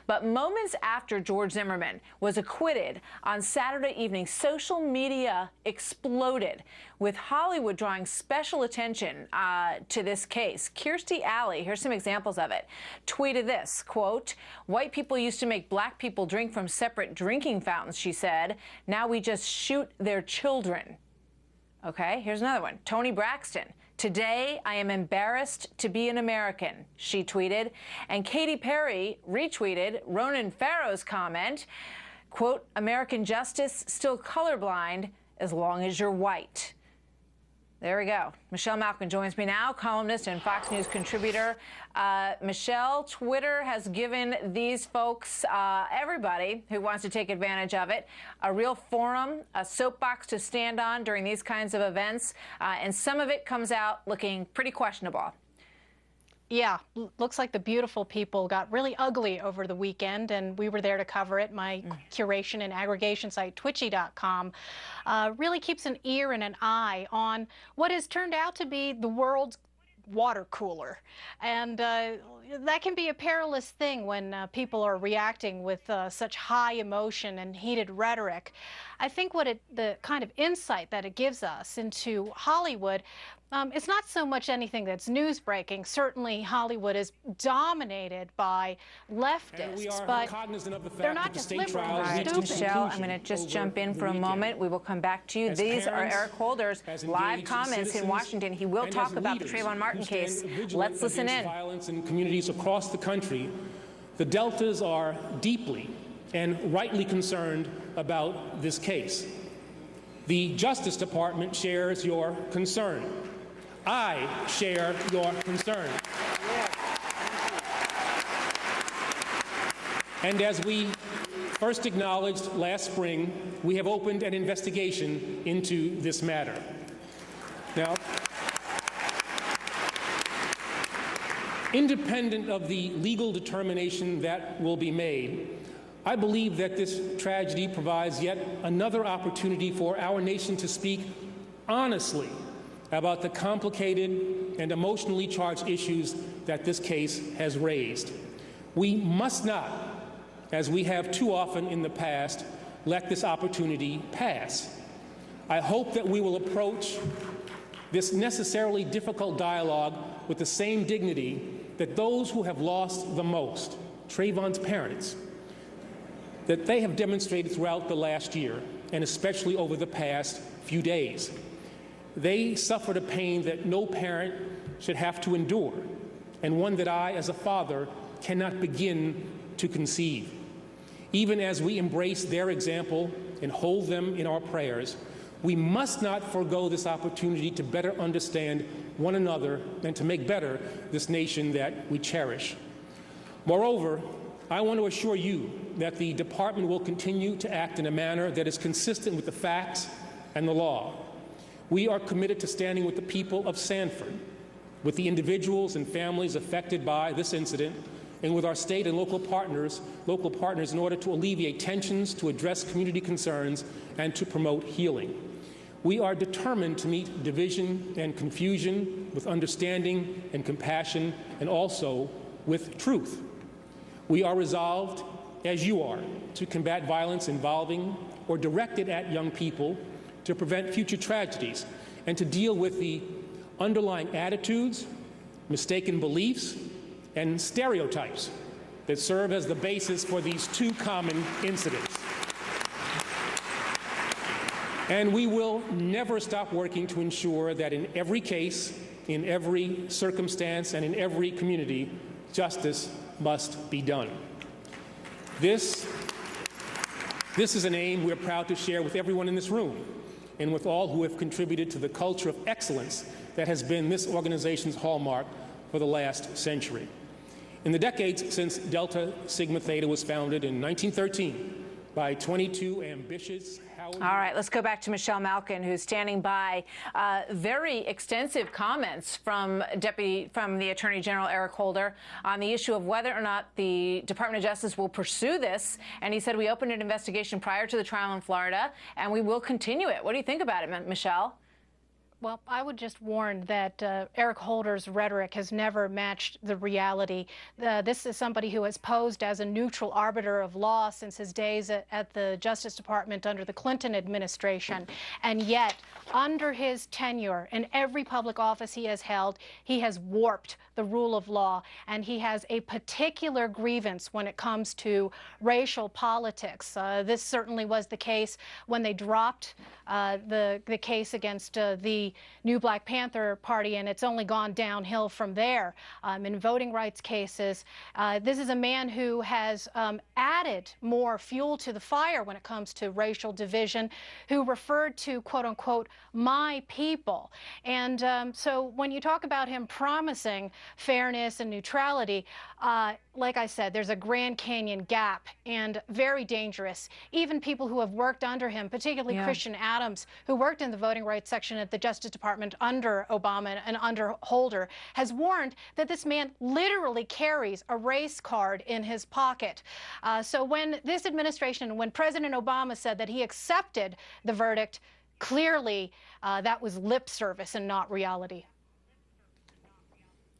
But moments after George Zimmerman was acquitted on Saturday evening, social media exploded, with Hollywood drawing special attention to this case. Kirstie Alley, here's some examples of it, tweeted this, quote, "White people used to make black people drink from separate drinking fountains," she said. "Now we just shoot their children." Okay, here's another one. Toni Braxton. "Today, I am embarrassed to be an American," she tweeted. And Katy Perry retweeted Ronan Farrow's comment, quote, "American justice still colorblind as long as you're white." There we go. Michelle Malkin joins me now, columnist and Fox News contributor. Michelle, Twitter has given these folks, everybody who wants to take advantage of it, a real forum, a soapbox to stand on during these kinds of events, and some of it comes out looking pretty questionable. Yeah, looks like the beautiful people got really ugly over the weekend, and we were there to cover it. My curation and aggregation site, twitchy.com, really keeps an ear and an eye on what has turned out to be the world's water cooler. And that can be a perilous thing when people are reacting with such high emotion and heated rhetoric. I think the kind of insight that it gives us into Hollywood, it's not so much anything that's news breaking. Certainly Hollywood is dominated by leftists, but they're not just liberal. Right, Michelle, I'm going to just jump in for a moment. We will come back to you. These are Eric Holder's live comments in Washington. He will talk about the Trayvon Martin case. Let's listen in. Violence in communities across the country, the Deltas are deeply and rightly concerned about this case. The Justice Department shares your concern. I share your concern. And as we first acknowledged last spring, we have opened an investigation into this matter. Now, independent of the legal determination that will be made, I believe that this tragedy provides yet another opportunity for our nation to speak honestly about the complicated and emotionally charged issues that this case has raised. We must not, as we have too often in the past, let this opportunity pass. I hope that we will approach this necessarily difficult dialogue with the same dignity that those who have lost the most, Trayvon's parents, that they have demonstrated throughout the last year, and especially over the past few days. They suffered a pain that no parent should have to endure, and one that I, as a father, cannot begin to conceive. Even as we embrace their example and hold them in our prayers, we must not forego this opportunity to better understand one another and to make better this nation that we cherish. Moreover, I want to assure you that the department will continue to act in a manner that is consistent with the facts and the law. We are committed to standing with the people of Sanford, with the individuals and families affected by this incident, and with our state and local partners in order to alleviate tensions, to address community concerns, and to promote healing. We are determined to meet division and confusion with understanding and compassion, and also with truth. We are resolved, as you are, to combat violence involving or directed at young people, to prevent future tragedies, and to deal with the underlying attitudes, mistaken beliefs, and stereotypes that serve as the basis for these two common incidents. And we will never stop working to ensure that in every case, in every circumstance, and in every community, justice must be done. This is an aim we're proud to share with everyone in this room and with all who have contributed to the culture of excellence that has been this organization's hallmark for the last century. In the decades since Delta Sigma Theta was founded in 1913 by 22 ambitious Howard... All right, let's go back to Michelle Malkin, who's standing by. Very extensive comments from the Attorney General Eric Holder on the issue of whether or not the Department of Justice will pursue this. And he said, we opened an investigation prior to the trial in Florida, and we will continue it. What do you think about it, Michelle? Well, I would just warn that Eric Holder's rhetoric has never matched the reality. This is somebody who has posed as a neutral arbiter of law since his days at the Justice Department under the Clinton administration. And yet, under his tenure in every public office he has held, he has warped the rule of law, and he has a particular grievance when it comes to racial politics. This certainly was the case when they dropped the case against the New Black Panther Party, and it's only gone downhill from there. In voting rights cases, this is a man who has added more fuel to the fire when it comes to racial division, who referred to, quote unquote, my people. And so when you talk about him promising fairness and neutrality, like I said, there's a Grand Canyon gap, and very dangerous. Even people who have worked under him, particularly Christian Adams, who worked in the voting rights section at the Justice Department under Obama and under Holder, has warned that this man literally carries a race card in his pocket. So when this administration, when President Obama said that he accepted the verdict, clearly that was lip service and not reality.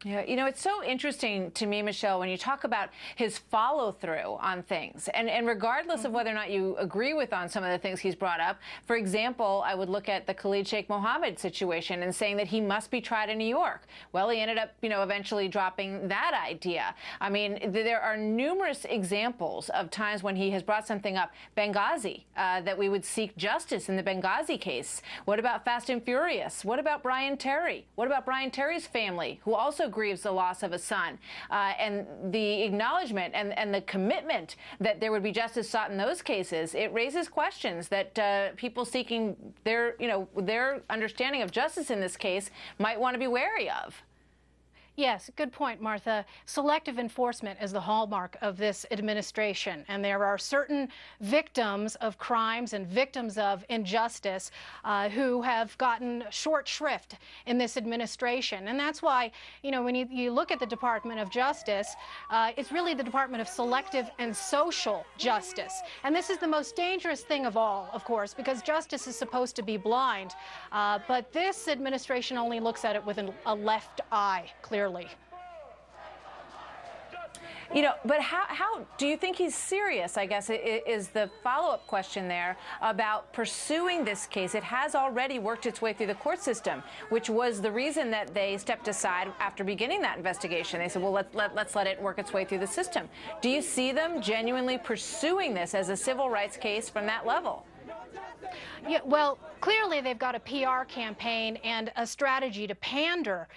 Yeah, you know, it's so interesting to me, Michelle, when you talk about his follow-through on things, and regardless of whether or not you agree with on some of the things he's brought up. For example, I would look at the Khalid Sheikh Mohammed situation and saying that he must be tried in New York. Well, he ended up, you know, eventually dropping that idea. I mean, there are numerous examples of times when he has brought something up. Benghazi, that we would seek justice in the Benghazi case. What about Fast and Furious? What about Brian Terry? What about Brian Terry's family, who also grieves the loss of a son, and the acknowledgement and the commitment that there would be justice sought in those cases? It raises questions that people seeking their understanding of justice in this case might want to be wary of. Yes, good point, Martha. Selective enforcement is the hallmark of this administration, and there are certain victims of crimes and victims of injustice who have gotten short shrift in this administration. And that's why, you know, when you look at the Department of Justice, it's really the Department of Selective and Social Justice. And this is the most dangerous thing of all, of course, because justice is supposed to be blind. But this administration only looks at it with a left eye, clearly. You know, but how do you think he's serious, I guess, is the follow-up question there about pursuing this case? It has already worked its way through the court system, which was the reason that they stepped aside after beginning that investigation. They said, well, let's let it work its way through the system. Do you see them genuinely pursuing this as a civil rights case from that level? Yeah, well, clearly they've got a PR campaign and a strategy to pander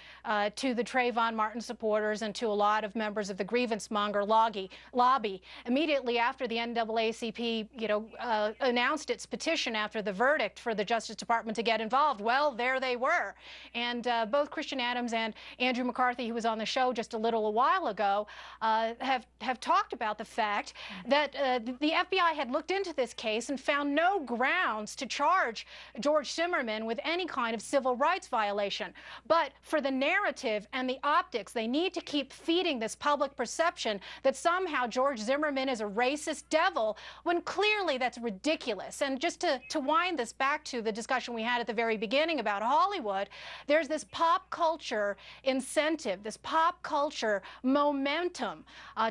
to the Trayvon Martin supporters and to a lot of members of the grievance monger lobby. Immediately after the NAACP, announced its petition after the verdict for the Justice Department to get involved, well, there they were. And both Christian Adams and Andrew McCarthy, who was on the show just a little while ago, have talked about the fact that the FBI had looked into this case and found no grounds to charge George Zimmerman with any kind of civil rights violation. But for the narrative and the optics, they need to keep feeding this public perception that somehow George Zimmerman is a racist devil, when clearly that's ridiculous. And just to wind this back to the discussion we had at the very beginning about Hollywood, there's this pop culture incentive, this pop culture momentum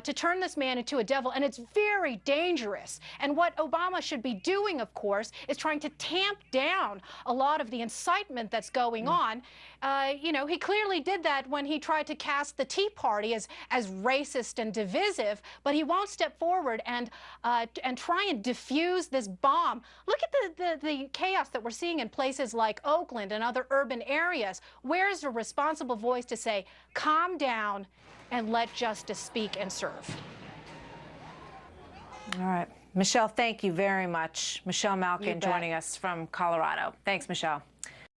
to turn this man into a devil, and it's very dangerous. And what Obama should be doing, of course, is trying to tamp down a lot of the incitement that's going on. He clearly did that when he tried to cast the Tea Party as racist and divisive, but he won't step forward and try and defuse this bomb. Look at the chaos that we're seeing in places like Oakland and other urban areas. Where's a responsible voice to say, calm down and let justice speak and serve? All right. Michelle, thank you very much. Michelle Malkin joining us from Colorado. Thanks, Michelle.